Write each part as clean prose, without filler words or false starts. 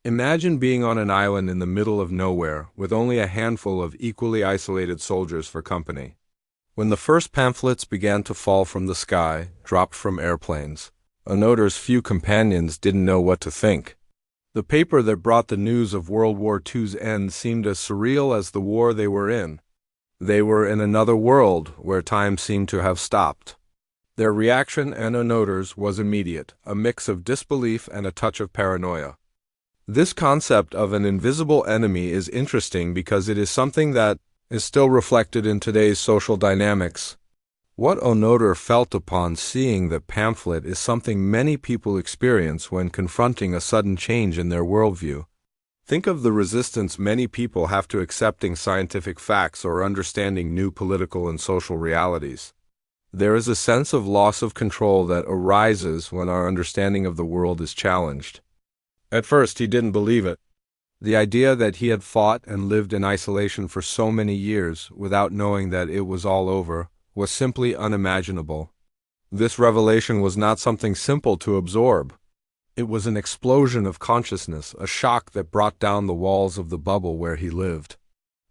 Imagine being on an island in the middle of nowhere with only a handful of equally isolated soldiers for company. When the first pamphlets began to fall from the sky, dropped from airplanes, Onoda's few companions didn't know what to think. The paper that brought the news of World War II's end seemed as surreal as the war they were in. They were in another world where time seemed to have stopped. Their reaction, and Onoda's, was immediate, a mix of disbelief and a touch of paranoia. This concept of an invisible enemy is interesting because it is something that is still reflected in today's social dynamics. What Onoda felt upon seeing the pamphlet is something many people experience when confronting a sudden change in their worldview. Think of the resistance many people have to accepting scientific facts or understanding new political and social realities. There is a sense of loss of control that arises when our understanding of the world is challenged. At first, he didn't believe it. The idea that he had fought and lived in isolation for so many years without knowing that it was all over was simply unimaginable. This revelation was not something simple to absorb. It was an explosion of consciousness, a shock that brought down the walls of the bubble where he lived.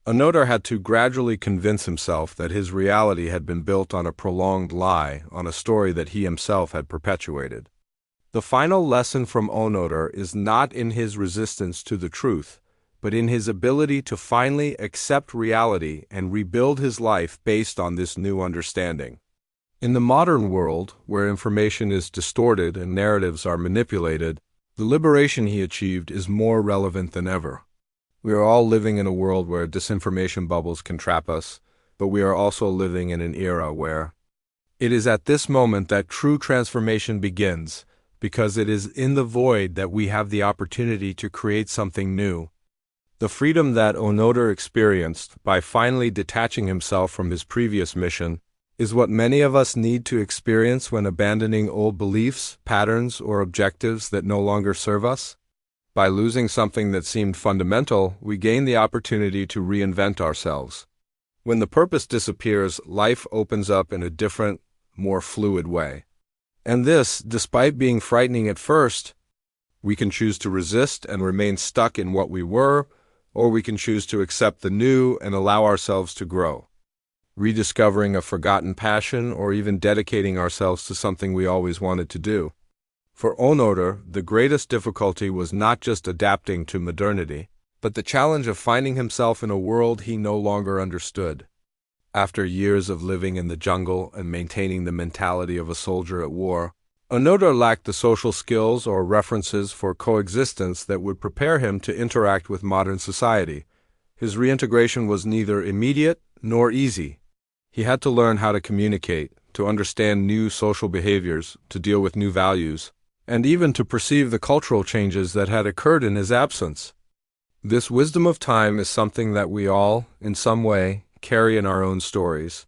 Onoda had to gradually convince himself that his reality had been built on a prolonged lie, on a story that he himself had perpetuated. The final lesson from Onoda is not in his resistance to the truth, but in his ability to finally accept reality and rebuild his life based on this new understanding. In the modern world, where information is distorted and narratives are manipulated, the liberation he achieved is more relevant than ever. We are all living in a world where disinformation bubbles can trap us, but we are also living in an era where it is at this moment that true transformation begins, because it is in the void that we have the opportunity to create something new. The freedom that Onoda experienced by finally detaching himself from his previous mission is what many of us need to experience when abandoning old beliefs, patterns, or objectives that no longer serve us. By losing something that seemed fundamental, we gain the opportunity to reinvent ourselves. When the purpose disappears, life opens up in a different, more fluid way. And this, despite being frightening at first, we can choose to resist and remain stuck in what we were, or we can choose to accept the new and allow ourselves to grow, rediscovering a forgotten passion or even dedicating ourselves to something we always wanted to do. For Onoda, the greatest difficulty was not just adapting to modernity, but the challenge of finding himself in a world he no longer understood. After years of living in the jungle and maintaining the mentality of a soldier at war, Onoda lacked the social skills or references for coexistence that would prepare him to interact with modern society. His reintegration was neither immediate nor easy. He had to learn how to communicate, to understand new social behaviors, to deal with new values, and even to perceive the cultural changes that had occurred in his absence. This wisdom of time is something that we all, in some way, carry in our own stories.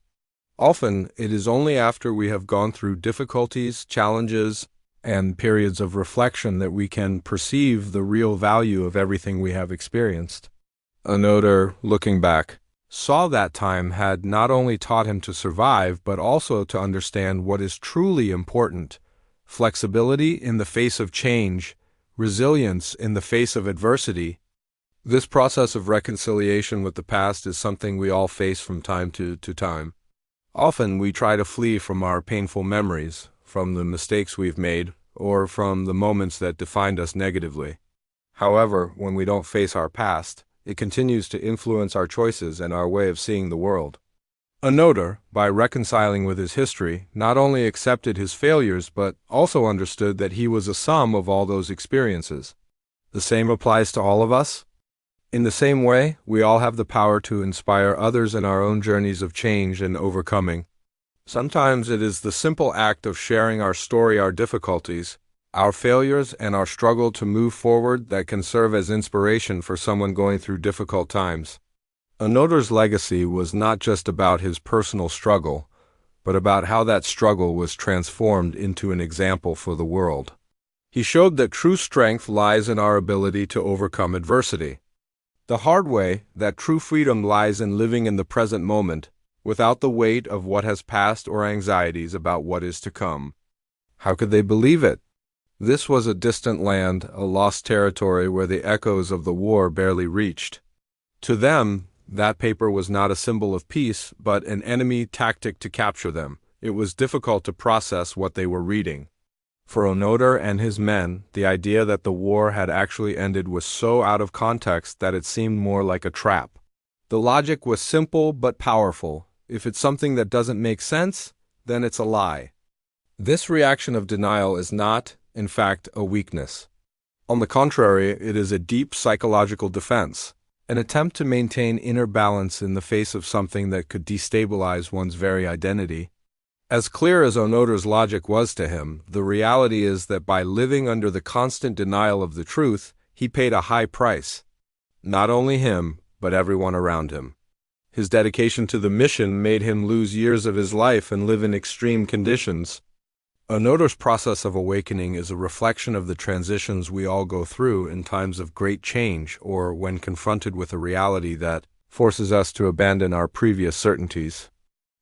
Often, it is only after we have gone through difficulties, challenges, and periods of reflection that we can perceive the real value of everything we have experienced. Onoda, looking back, saw that time had not only taught him to survive, but also to understand what is truly important: flexibility in the face of change, resilience in the face of adversity. This process of reconciliation with the past is something we all face from time to time. Often we try to flee from our painful memories, from the mistakes we've made, or from the moments that defined us negatively. However, when we don't face our past, it continues to influence our choices and our way of seeing the world. Onoda, by reconciling with his history, not only accepted his failures but also understood that he was a sum of all those experiences. The same applies to all of us. In the same way, we all have the power to inspire others in our own journeys of change and overcoming. Sometimes it is the simple act of sharing our story, our difficulties, our failures, and our struggle to move forward that can serve as inspiration for someone going through difficult times. Onoda's legacy was not just about his personal struggle, but about how that struggle was transformed into an example for the world. He showed that true strength lies in our ability to overcome adversity. The hard way, that true freedom lies in living in the present moment, without the weight of what has passed or anxieties about what is to come. How could they believe it? This was a distant land, a lost territory where the echoes of the war barely reached. To them, that paper was not a symbol of peace, but an enemy tactic to capture them. It was difficult to process what they were reading. For Onoda and his men, the idea that the war had actually ended was so out of context that it seemed more like a trap. The logic was simple but powerful. If it's something that doesn't make sense, then it's a lie. This reaction of denial is not, in fact, a weakness. On the contrary, it is a deep psychological defense, an attempt to maintain inner balance in the face of something that could destabilize one's very identity. As clear as Onoda's logic was to him, the reality is that by living under the constant denial of the truth, he paid a high price. Not only him, but everyone around him. His dedication to the mission made him lose years of his life and live in extreme conditions. Onoda's process of awakening is a reflection of the transitions we all go through in times of great change or when confronted with a reality that forces us to abandon our previous certainties.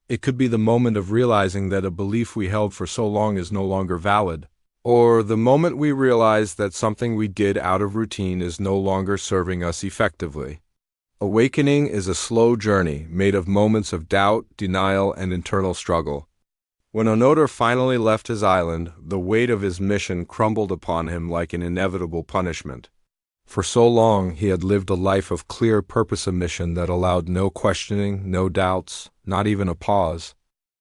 It could be the moment of realizing that a belief we held for so long is no longer valid, or the moment we realize that something we did out of routine is no longer serving us effectively. Awakening is a slow journey made of moments of doubt, denial, and internal struggle. When Onoda finally left his island, the weight of his mission crumbled upon him like an inevitable punishment. For so long, he had lived a life of clear purpose and mission that allowed no questioning, no doubts, not even a pause.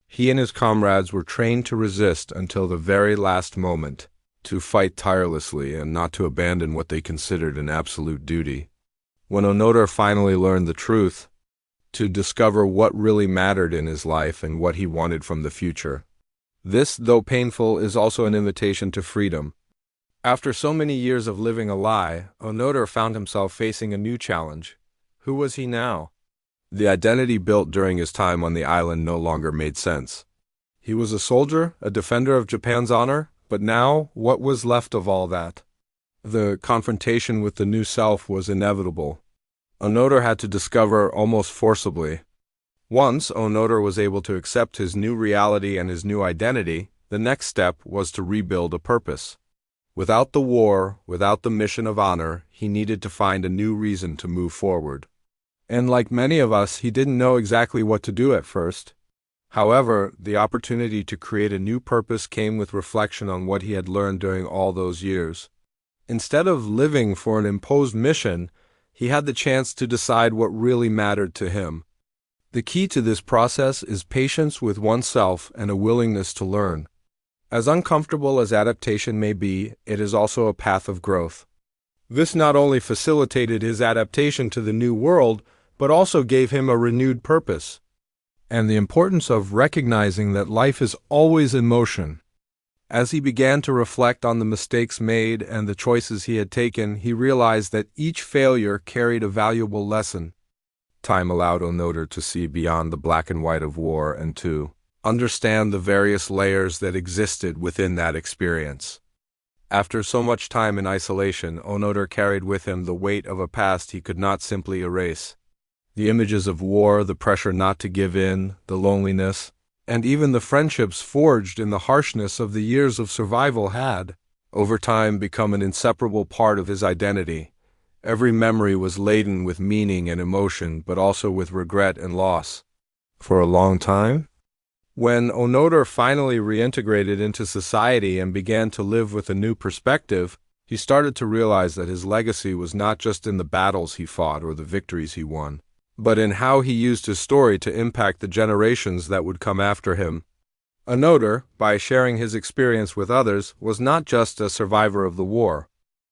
He and his comrades were trained to resist until the very last moment, to fight tirelessly and not to abandon what they considered an absolute duty. When Onoda finally learned the truth, to discover what really mattered in his life and what he wanted from the future. This, though painful, is also an invitation to freedom. After so many years of living a lie, Onoda found himself facing a new challenge. Who was he now? The identity built during his time on the island no longer made sense. He was a soldier, a defender of Japan's honor, but now, what was left of all that? The confrontation with the new self was inevitable. Onoda had to discover almost forcibly. Once Onoda was able to accept his new reality and his new identity, the next step was to rebuild a purpose. Without the war, without the mission of honor, he needed to find a new reason to move forward. And like many of us, he didn't know exactly what to do at first. However, the opportunity to create a new purpose came with reflection on what he had learned during all those years. Instead of living for an imposed mission, he had the chance to decide what really mattered to him. The key to this process is patience with oneself and a willingness to learn. As uncomfortable as adaptation may be, it is also a path of growth. This not only facilitated his adaptation to the new world, but also gave him a renewed purpose. And the importance of recognizing that life is always in motion. As he began to reflect on the mistakes made and the choices he had taken, he realized that each failure carried a valuable lesson. Time allowed Onoda to see beyond the black and white of war and to understand the various layers that existed within that experience. After so much time in isolation, Onoda carried with him the weight of a past he could not simply erase. The images of war, the pressure not to give in, the loneliness, and even the friendships forged in the harshness of the years of survival had, over time, become an inseparable part of his identity. Every memory was laden with meaning and emotion, but also with regret and loss. For a long time, when Onoda finally reintegrated into society and began to live with a new perspective, he started to realize that his legacy was not just in the battles he fought or the victories he won, but in how he used his story to impact the generations that would come after him. Onoda, by sharing his experience with others, was not just a survivor of the war.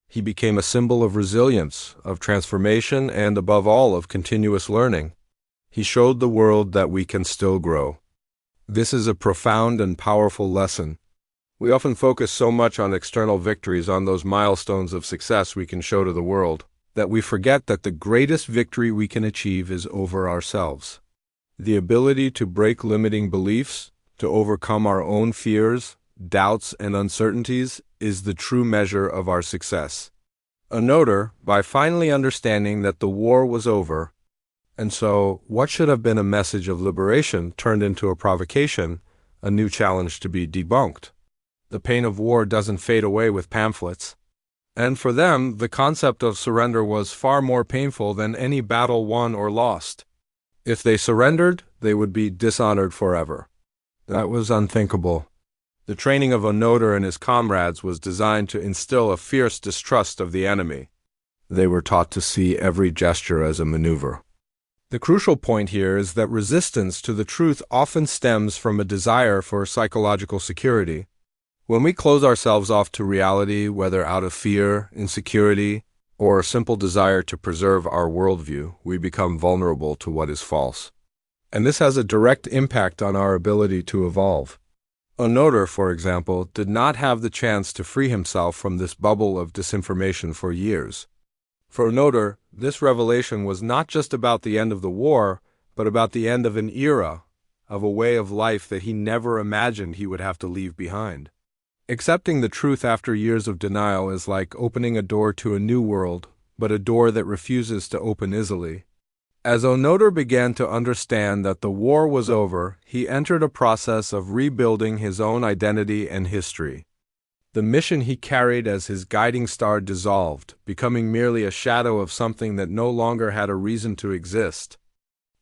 He became a symbol of resilience, of transformation, and above all, of continuous learning. He showed the world that we can still grow. This is a profound and powerful lesson. We often focus so much on external victories, on those milestones of success we can show to the world, that we forget that the greatest victory we can achieve is over ourselves. The ability to break limiting beliefs, to overcome our own fears, doubts, and uncertainties is the true measure of our success. Onoda, by finally understanding that the war was over, and so what should have been a message of liberation turned into a provocation, a new challenge to be debunked. The pain of war doesn't fade away with pamphlets. And for them, the concept of surrender was far more painful than any battle won or lost. If they surrendered, they would be dishonored forever. That was unthinkable. The training of Onoda and his comrades was designed to instill a fierce distrust of the enemy. They were taught to see every gesture as a maneuver. The crucial point here is that resistance to the truth often stems from a desire for psychological security. When we close ourselves off to reality, whether out of fear, insecurity, or a simple desire to preserve our worldview, we become vulnerable to what is false. And this has a direct impact on our ability to evolve. Onoda, for example, did not have the chance to free himself from this bubble of disinformation for years. For Onoda, this revelation was not just about the end of the war, but about the end of an era, of a way of life that he never imagined he would have to leave behind. Accepting the truth after years of denial is like opening a door to a new world, but a door that refuses to open easily. As Onoda began to understand that the war was over, he entered a process of rebuilding his own identity and history. The mission he carried as his guiding star dissolved, becoming merely a shadow of something that no longer had a reason to exist.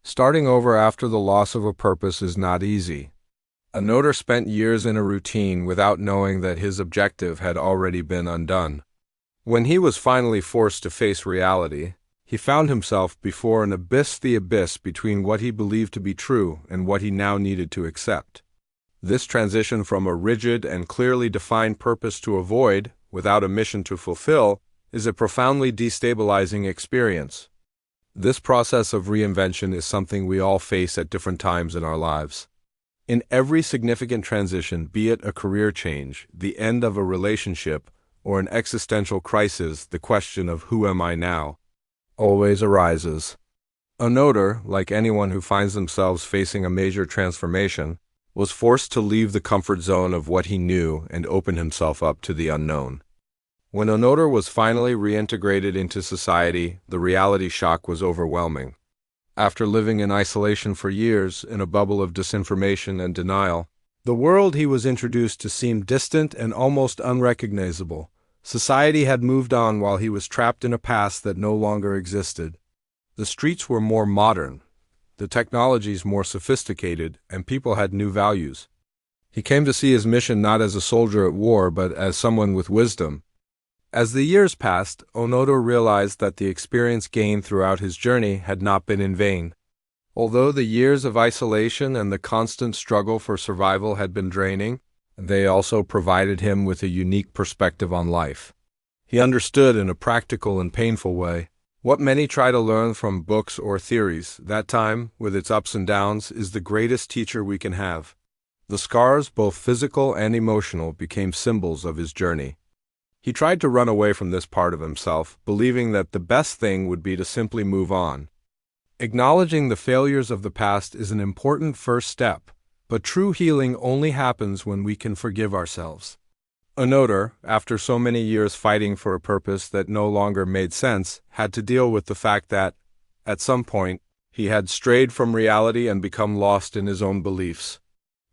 Starting over after the loss of a purpose is not easy. Onoda spent years in a routine without knowing that his objective had already been undone. When he was finally forced to face reality, he found himself before an abyss, the abyss between what he believed to be true and what he now needed to accept. This transition from a rigid and clearly defined purpose to avoid, without a mission to fulfill, is a profoundly destabilizing experience. This process of reinvention is something we all face at different times in our lives. In every significant transition, be it a career change, the end of a relationship, or an existential crisis, the question of who am I now always arises. Onoda, like anyone who finds themselves facing a major transformation, was forced to leave the comfort zone of what he knew and open himself up to the unknown. When Onoda was finally reintegrated into society, the reality shock was overwhelming. After living in isolation for years, in a bubble of disinformation and denial, the world he was introduced to seemed distant and almost unrecognizable. Society had moved on while he was trapped in a past that no longer existed. The streets were more modern, the technologies more sophisticated, and people had new values. He came to see his mission not as a soldier at war, but as someone with wisdom. As the years passed, Onoda realized that the experience gained throughout his journey had not been in vain. Although the years of isolation and the constant struggle for survival had been draining, they also provided him with a unique perspective on life. He understood in a practical and painful way what many try to learn from books or theories. That time, with its ups and downs, is the greatest teacher we can have. The scars, both physical and emotional, became symbols of his journey. He tried to run away from this part of himself, believing that the best thing would be to simply move on. Acknowledging the failures of the past is an important first step, but true healing only happens when we can forgive ourselves. Onoda, after so many years fighting for a purpose that no longer made sense, had to deal with the fact that, at some point, he had strayed from reality and become lost in his own beliefs.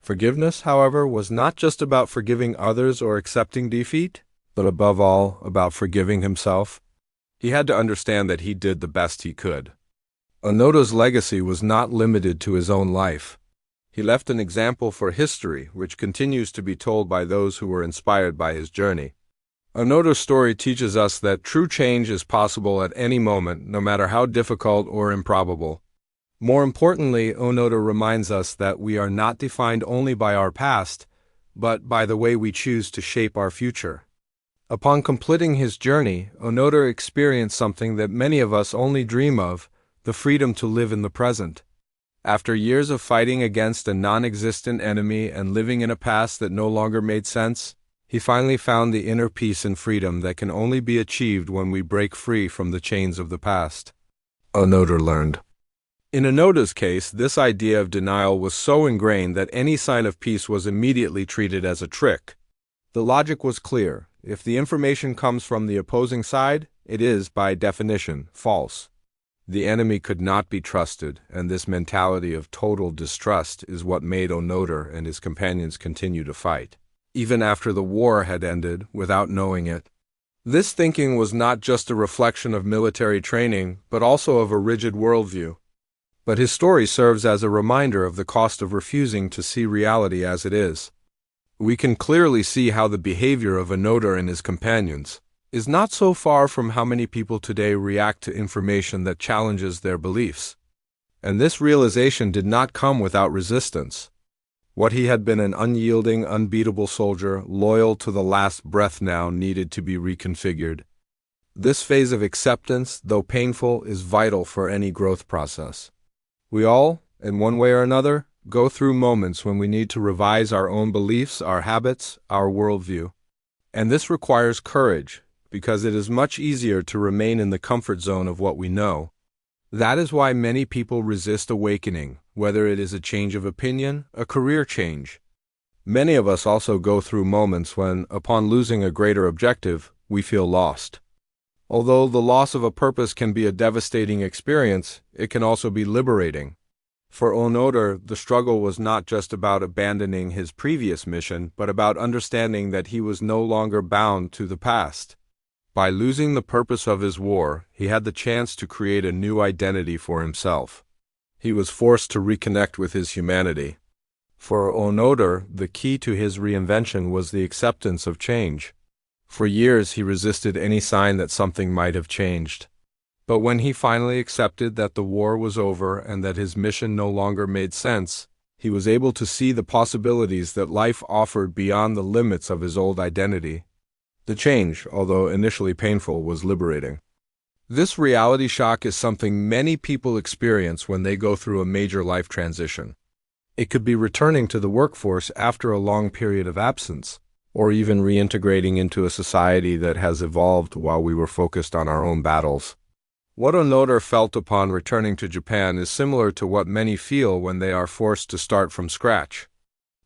Forgiveness, however, was not just about forgiving others or accepting defeat, but above all, about forgiving himself. He had to understand that he did the best he could. Onoda's legacy was not limited to his own life. He left an example for history, which continues to be told by those who were inspired by his journey. Onoda's story teaches us that true change is possible at any moment, no matter how difficult or improbable. More importantly, Onoda reminds us that we are not defined only by our past, but by the way we choose to shape our future. Upon completing his journey, Onoda experienced something that many of us only dream of, the freedom to live in the present. After years of fighting against a non-existent enemy and living in a past that no longer made sense, he finally found the inner peace and freedom that can only be achieved when we break free from the chains of the past. Onoda learned. In Onoda's case, this idea of denial was so ingrained that any sign of peace was immediately treated as a trick. The logic was clear. If the information comes from the opposing side, it is, by definition, false. The enemy could not be trusted, and this mentality of total distrust is what made Onoda and his companions continue to fight. even after the war had ended, without knowing it. This thinking was not just a reflection of military training, but also of a rigid worldview. But his story serves as a reminder of the cost of refusing to see reality as it is. We can clearly see how the behavior of Onoda and his companions is not so far from how many people today react to information that challenges their beliefs. And this realization did not come without resistance. What he had been, an unyielding, unbeatable soldier, loyal to the last breath, now needed to be reconfigured. This phase of acceptance, though painful, is vital for any growth process. We all, in one way or another, go through moments when we need to revise our own beliefs, our habits, our worldview. And this requires courage, because it is much easier to remain in the comfort zone of what we know. That is why many people resist awakening, whether it is a change of opinion, a career change. Many of us also go through moments when, upon losing a greater objective, we feel lost. Although the loss of a purpose can be a devastating experience, it can also be liberating. For Onoda, the struggle was not just about abandoning his previous mission, but about understanding that he was no longer bound to the past. By losing the purpose of his war, he had the chance to create a new identity for himself. He was forced to reconnect with his humanity. For Onoda, the key to his reinvention was the acceptance of change. For years, he resisted any sign that something might have changed. But when he finally accepted that the war was over and that his mission no longer made sense, he was able to see the possibilities that life offered beyond the limits of his old identity. The change, although initially painful, was liberating. This reality shock is something many people experience when they go through a major life transition. It could be returning to the workforce after a long period of absence, or even reintegrating into a society that has evolved while we were focused on our own battles. What Onoda felt upon returning to Japan is similar to what many feel when they are forced to start from scratch.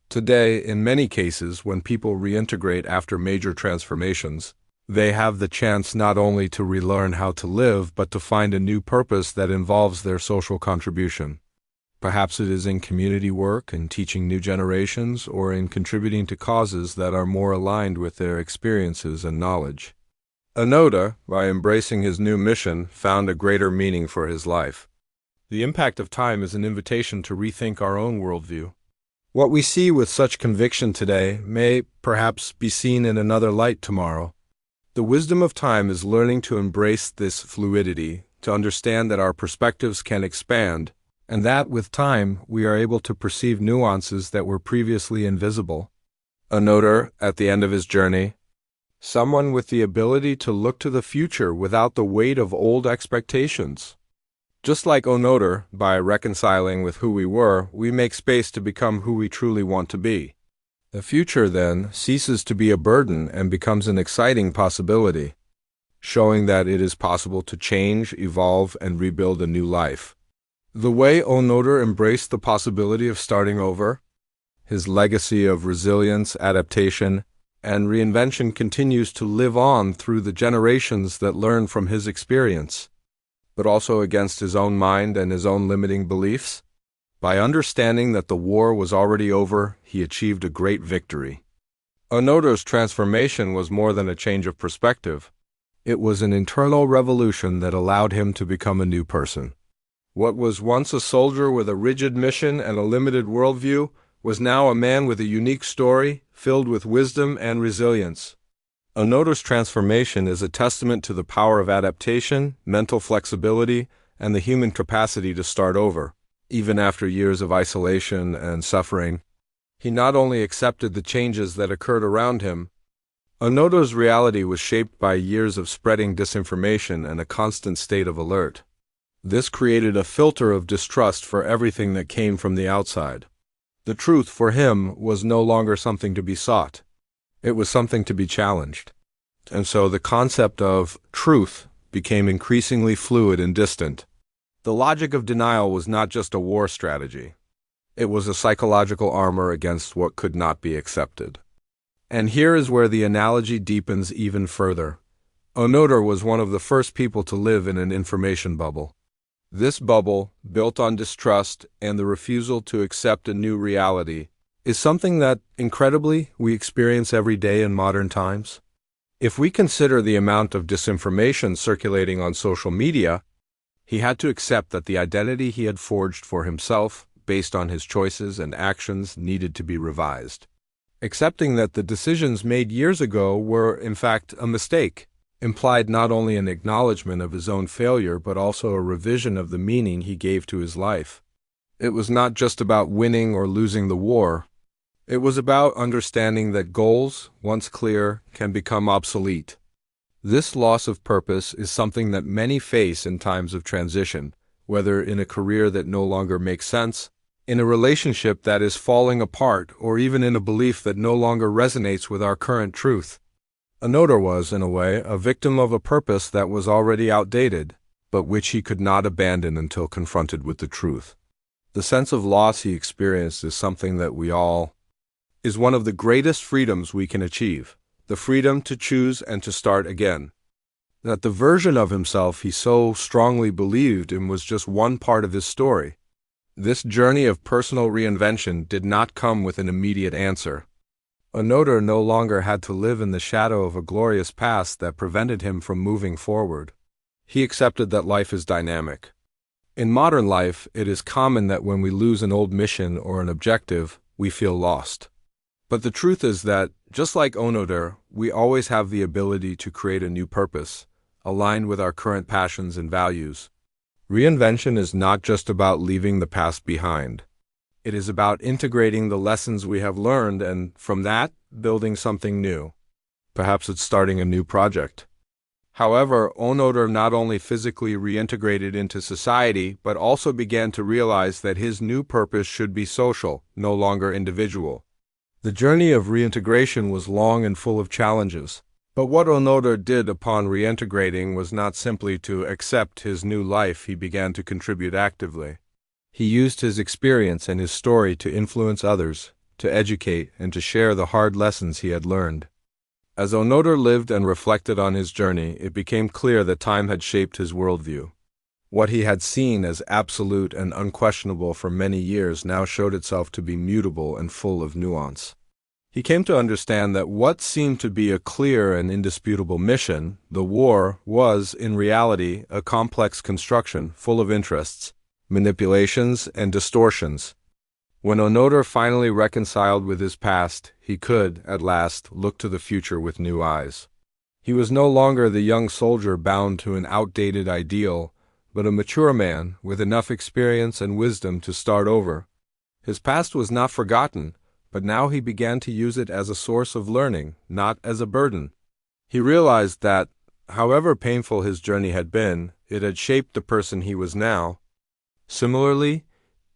Today, in many cases, when people reintegrate after major transformations, they have the chance not only to relearn how to live, but to find a new purpose that involves their social contribution. Perhaps it is in community work, in teaching new generations, or in contributing to causes that are more aligned with their experiences and knowledge. Onoda, by embracing his new mission, found a greater meaning for his life. The impact of time is an invitation to rethink our own worldview. What we see with such conviction today may, perhaps, be seen in another light tomorrow. The wisdom of time is learning to embrace this fluidity, to understand that our perspectives can expand, and that, with time, we are able to perceive nuances that were previously invisible. Onoda, at the end of his journey, someone with the ability to look to the future without the weight of old expectations. Just like Onoda, by reconciling with who we were, we make space to become who we truly want to be. The future, then, ceases to be a burden and becomes an exciting possibility, showing that it is possible to change, evolve, and rebuild a new life. The way Onoda embraced the possibility of starting over, his legacy of resilience, adaptation, and reinvention continues to live on through the generations that learn from his experience, but also against his own mind and his own limiting beliefs. By understanding that the war was already over, he achieved a great victory. Onoda's transformation was more than a change of perspective. It was an internal revolution that allowed him to become a new person. What was once a soldier with a rigid mission and a limited worldview was now a man with a unique story, filled with wisdom and resilience. Onoda's transformation is a testament to the power of adaptation, mental flexibility, and the human capacity to start over. Even after years of isolation and suffering, he not only accepted the changes that occurred around him. Onoda's reality was shaped by years of spreading disinformation and a constant state of alert. This created a filter of distrust for everything that came from the outside. The truth, for him, was no longer something to be sought. It was something to be challenged. And so the concept of truth became increasingly fluid and distant. The logic of denial was not just a war strategy. It was a psychological armor against what could not be accepted. And here is where the analogy deepens even further. Onoda was one of the first people to live in an information bubble. This bubble, built on distrust and the refusal to accept a new reality, is something that, incredibly, we experience every day in modern times. If we consider the amount of disinformation circulating on social media, he had to accept that the identity he had forged for himself, based on his choices and actions, needed to be revised. Accepting that the decisions made years ago were, in fact, a mistake, implied not only an acknowledgement of his own failure but also a revision of the meaning he gave to his life. It was not just about winning or losing the war. It was about understanding that goals, once clear, can become obsolete. This loss of purpose is something that many face in times of transition, whether in a career that no longer makes sense, in a relationship that is falling apart, or even in a belief that no longer resonates with our current truth. Onoda was, in a way, a victim of a purpose that was already outdated, but which he could not abandon until confronted with the truth. The sense of loss he experienced is something that is one of the greatest freedoms we can achieve, the freedom to choose and to start again. That the version of himself he so strongly believed in was just one part of his story. This journey of personal reinvention did not come with an immediate answer. Onoda no longer had to live in the shadow of a glorious past that prevented him from moving forward. He accepted that life is dynamic. In modern life, it is common that when we lose an old mission or an objective, we feel lost. But the truth is that, just like Onoda, we always have the ability to create a new purpose, aligned with our current passions and values. Reinvention is not just about leaving the past behind. It is about integrating the lessons we have learned and, from that, building something new. Perhaps it's starting a new project. However, Onoda not only physically reintegrated into society, but also began to realize that his new purpose should be social, no longer individual. The journey of reintegration was long and full of challenges. But what Onoda did upon reintegrating was not simply to accept his new life. He began to contribute actively. He used his experience and his story to influence others, to educate, and to share the hard lessons he had learned. As Onoda lived and reflected on his journey, it became clear that time had shaped his worldview. What he had seen as absolute and unquestionable for many years now showed itself to be mutable and full of nuance. He came to understand that what seemed to be a clear and indisputable mission, the war, was, in reality, a complex construction full of interests, manipulations, and distortions. When Onoda finally reconciled with his past, he could, at last, look to the future with new eyes. He was no longer the young soldier bound to an outdated ideal, but a mature man with enough experience and wisdom to start over. His past was not forgotten, but now he began to use it as a source of learning, not as a burden. He realized that, however painful his journey had been, it had shaped the person he was now. Similarly,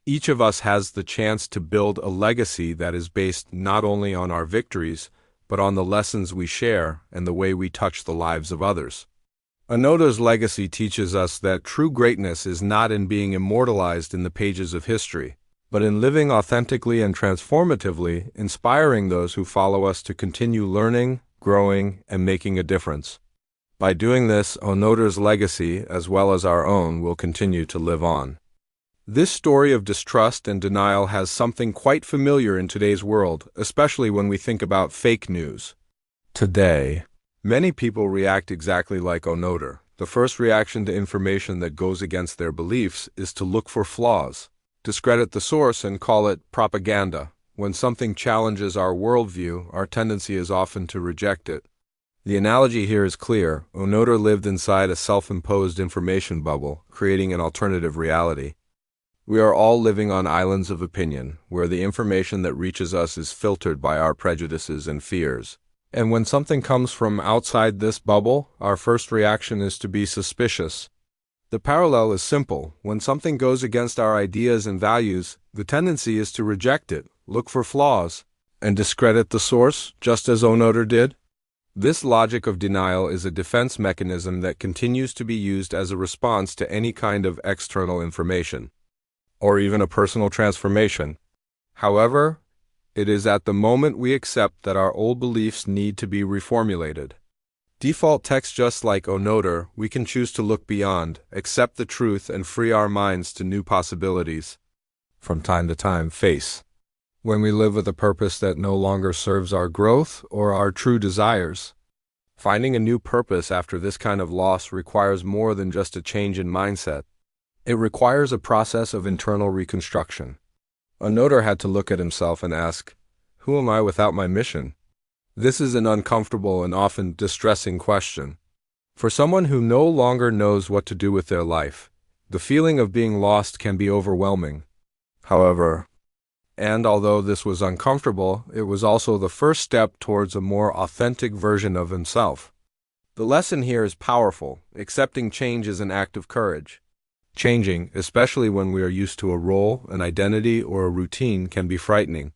each of us has the chance to build a legacy that is based not only on our victories, but on the lessons we share and the way we touch the lives of others. Onoda's legacy teaches us that true greatness is not in being immortalized in the pages of history, but in living authentically and transformatively, inspiring those who follow us to continue learning, growing, and making a difference. By doing this, Onoda's legacy, as well as our own, will continue to live on. This story of distrust and denial has something quite familiar in today's world, especially when we think about fake news. Today, many people react exactly like Onoda. The first reaction to information that goes against their beliefs is to look for flaws, discredit the source, and call it propaganda. When something challenges our worldview, our tendency is often to reject it. The analogy here is clear. Onoda lived inside a self-imposed information bubble, creating an alternative reality. We are all living on islands of opinion, where the information that reaches us is filtered by our prejudices and fears. And when something comes from outside this bubble, our first reaction is to be suspicious. The parallel is simple. When something goes against our ideas and values, the tendency is to reject it, look for flaws, and discredit the source, just as Onoda did. This logic of denial is a defense mechanism that continues to be used as a response to any kind of external information, or even a personal transformation. However, it is at the moment we accept that our old beliefs need to be reformulated. Default text. Just like Onoda, we can choose to look beyond, accept the truth, and free our minds to new possibilities. From time to time, face when we live with a purpose that no longer serves our growth or our true desires. Finding a new purpose after this kind of loss requires more than just a change in mindset. It requires a process of internal reconstruction. Onoda had to look at himself and ask, "Who am I without my mission?" This is an uncomfortable and often distressing question. For someone who no longer knows what to do with their life, the feeling of being lost can be overwhelming. However, and although this was uncomfortable, it was also the first step towards a more authentic version of himself. The lesson here is powerful. Accepting change is an act of courage. Changing, especially when we are used to a role, an identity, or a routine, can be frightening.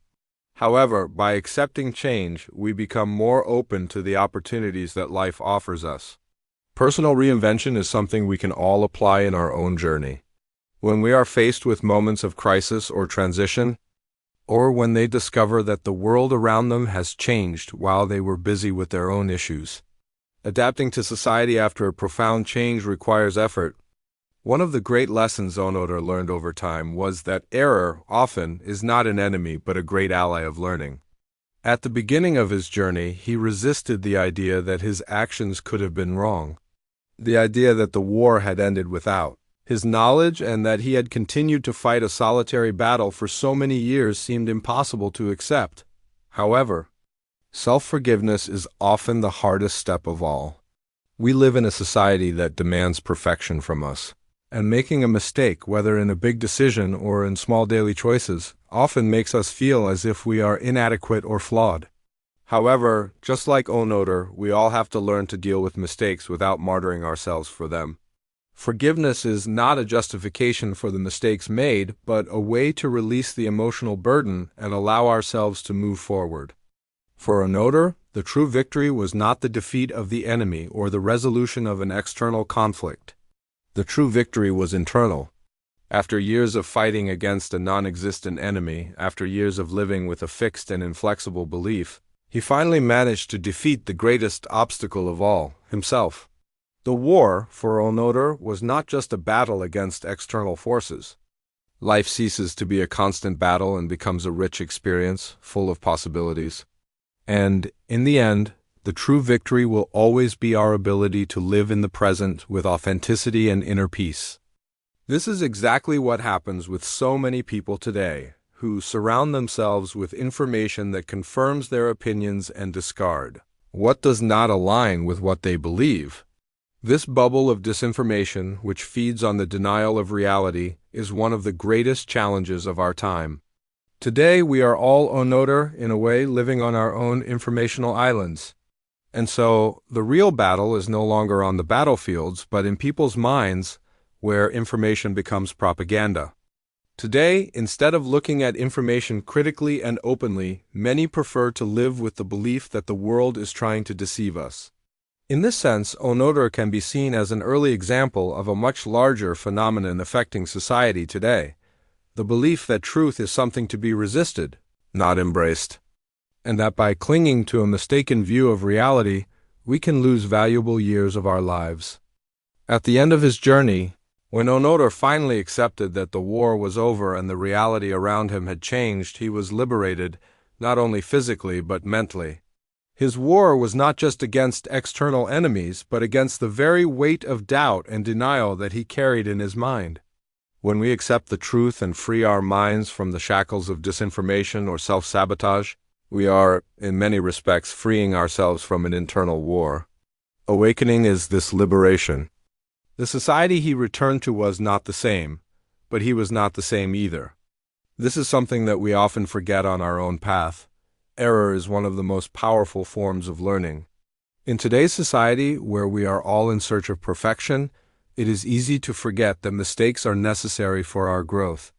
However, by accepting change, we become more open to the opportunities that life offers us. Personal reinvention is something we can all apply in our own journey. When we are faced with moments of crisis or transition, or when they discover that the world around them has changed while they were busy with their own issues. Adapting to society after a profound change requires effort. One of the great lessons Onoda learned over time was that error often is not an enemy but a great ally of learning. At the beginning of his journey, he resisted the idea that his actions could have been wrong. The idea that the war had ended without his knowledge and that he had continued to fight a solitary battle for so many years seemed impossible to accept. However, self-forgiveness is often the hardest step of all. We live in a society that demands perfection from us, and making a mistake, whether in a big decision or in small daily choices, often makes us feel as if we are inadequate or flawed. However, just like Onoda, we all have to learn to deal with mistakes without martyring ourselves for them. Forgiveness is not a justification for the mistakes made, but a way to release the emotional burden and allow ourselves to move forward. For Onoda, the true victory was not the defeat of the enemy or the resolution of an external conflict. The true victory was internal. After years of fighting against a non-existent enemy, after years of living with a fixed and inflexible belief, he finally managed to defeat the greatest obstacle of all, himself. The war, for Onoda, was not just a battle against external forces. Life ceases to be a constant battle and becomes a rich experience, full of possibilities. And, in the end, the true victory will always be our ability to live in the present with authenticity and inner peace. This is exactly what happens with so many people today, who surround themselves with information that confirms their opinions and discard what does not align with what they believe. This bubble of disinformation, which feeds on the denial of reality, is one of the greatest challenges of our time. Today we are all Onoda, in a way, living on our own informational islands. And so, the real battle is no longer on the battlefields, but in people's minds, where information becomes propaganda. Today, instead of looking at information critically and openly, many prefer to live with the belief that the world is trying to deceive us. In this sense, Onoda can be seen as an early example of a much larger phenomenon affecting society today: the belief that truth is something to be resisted, not embraced, and that by clinging to a mistaken view of reality, we can lose valuable years of our lives. At the end of his journey, when Onoda finally accepted that the war was over and the reality around him had changed, he was liberated, not only physically but mentally. His war was not just against external enemies, but against the very weight of doubt and denial that he carried in his mind. When we accept the truth and free our minds from the shackles of disinformation or self-sabotage, we are, in many respects, freeing ourselves from an internal war. Awakening is this liberation. The society he returned to was not the same, but he was not the same either. This is something that we often forget on our own path. Error is one of the most powerful forms of learning. In today's society, where we are all in search of perfection, it is easy to forget that mistakes are necessary for our growth.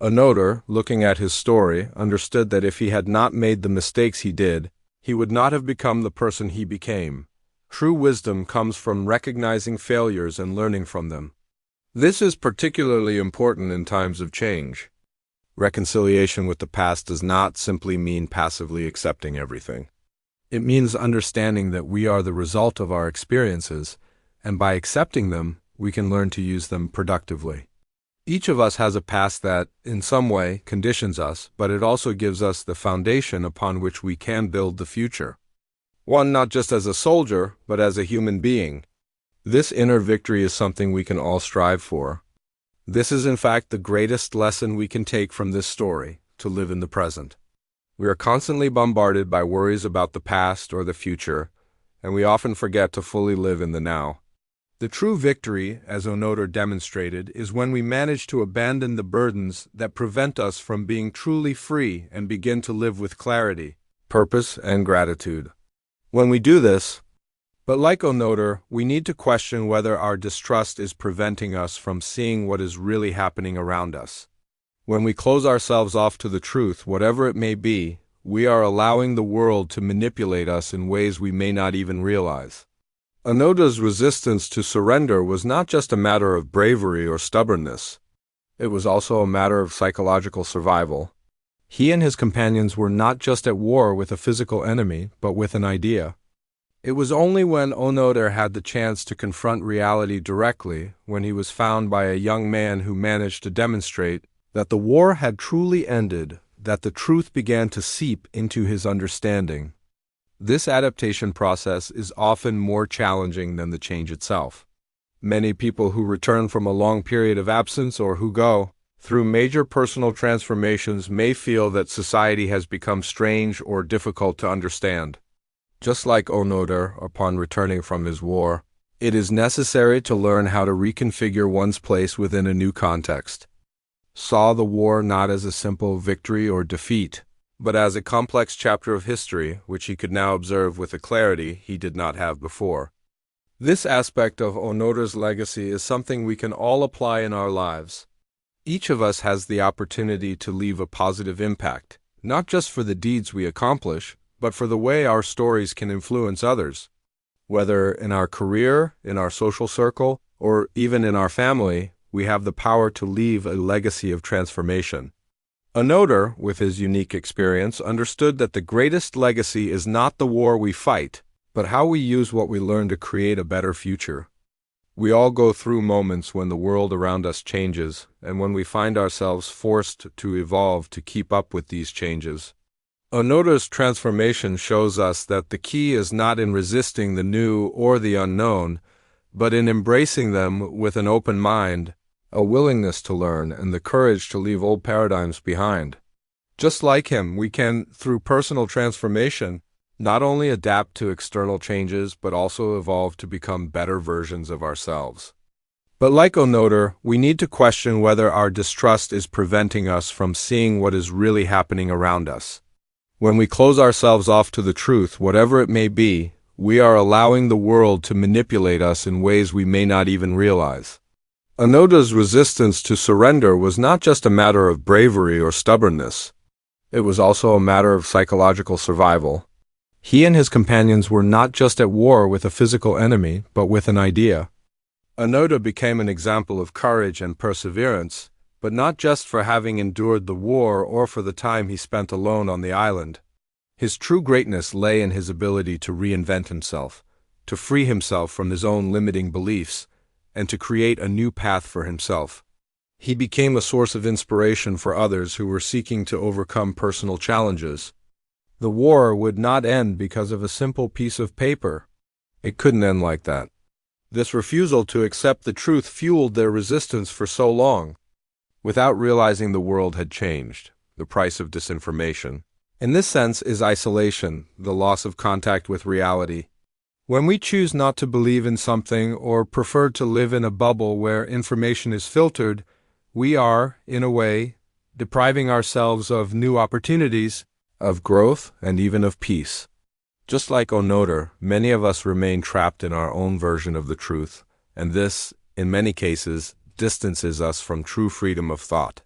Onoda, looking at his story, understood that if he had not made the mistakes he did, he would not have become the person he became. True wisdom comes from recognizing failures and learning from them. This is particularly important in times of change. Reconciliation with the past does not simply mean passively accepting everything. It means understanding that we are the result of our experiences, and by accepting them, we can learn to use them productively. Each of us has a past that, in some way, conditions us, but it also gives us the foundation upon which we can build the future. One not just as a soldier, but as a human being. This inner victory is something we can all strive for. This is in fact the greatest lesson we can take from this story, to live in the present. We are constantly bombarded by worries about the past or the future, and we often forget to fully live in the now. The true victory, as Onoda demonstrated, is when we manage to abandon the burdens that prevent us from being truly free and begin to live with clarity, purpose, and gratitude. When we do this, but like Onoda, we need to question whether our distrust is preventing us from seeing what is really happening around us. When we close ourselves off to the truth, whatever it may be, we are allowing the world to manipulate us in ways we may not even realize. Onoda's resistance to surrender was not just a matter of bravery or stubbornness. It was also a matter of psychological survival. He and his companions were not just at war with a physical enemy, but with an idea. It was only when Onoda had the chance to confront reality directly, when he was found by a young man who managed to demonstrate that the war had truly ended, that the truth began to seep into his understanding. This adaptation process is often more challenging than the change itself. Many people who return from a long period of absence or who go through major personal transformations may feel that society has become strange or difficult to understand. Just like Onoda upon returning from his war, it is necessary to learn how to reconfigure one's place within a new context. Saw the war not as a simple victory or defeat, but as a complex chapter of history which he could now observe with a clarity he did not have before. This aspect of Onoda's legacy is something we can all apply in our lives. Each of us has the opportunity to leave a positive impact, not just for the deeds we accomplish, but for the way our stories can influence others. Whether in our career, in our social circle, or even in our family, we have the power to leave a legacy of transformation. Onoda, with his unique experience, understood that the greatest legacy is not the war we fight, but how we use what we learn to create a better future. We all go through moments when the world around us changes, and when we find ourselves forced to evolve to keep up with these changes. Onoda's transformation shows us that the key is not in resisting the new or the unknown, but in embracing them with an open mind, a willingness to learn, and the courage to leave old paradigms behind. Just like him, we can, through personal transformation, not only adapt to external changes, but also evolve to become better versions of ourselves. But like Onoda, we need to question whether our distrust is preventing us from seeing what is really happening around us. When we close ourselves off to the truth, whatever it may be, we are allowing the world to manipulate us in ways we may not even realize. Onoda's resistance to surrender was not just a matter of bravery or stubbornness. It was also a matter of psychological survival. He and his companions were not just at war with a physical enemy, but with an idea. Onoda became an example of courage and perseverance, but not just for having endured the war or for the time he spent alone on the island. His true greatness lay in his ability to reinvent himself, to free himself from his own limiting beliefs, and to create a new path for himself. He became a source of inspiration for others who were seeking to overcome personal challenges. The war would not end because of a simple piece of paper. It couldn't end like that. This refusal to accept the truth fueled their resistance for so long. Without realizing the world had changed, the price of disinformation. In this sense is isolation, the loss of contact with reality. When we choose not to believe in something or prefer to live in a bubble where information is filtered, we are, in a way, depriving ourselves of new opportunities, of growth, and even of peace. Just like Onoda, many of us remain trapped in our own version of the truth, and this, in many cases, distances us from true freedom of thought.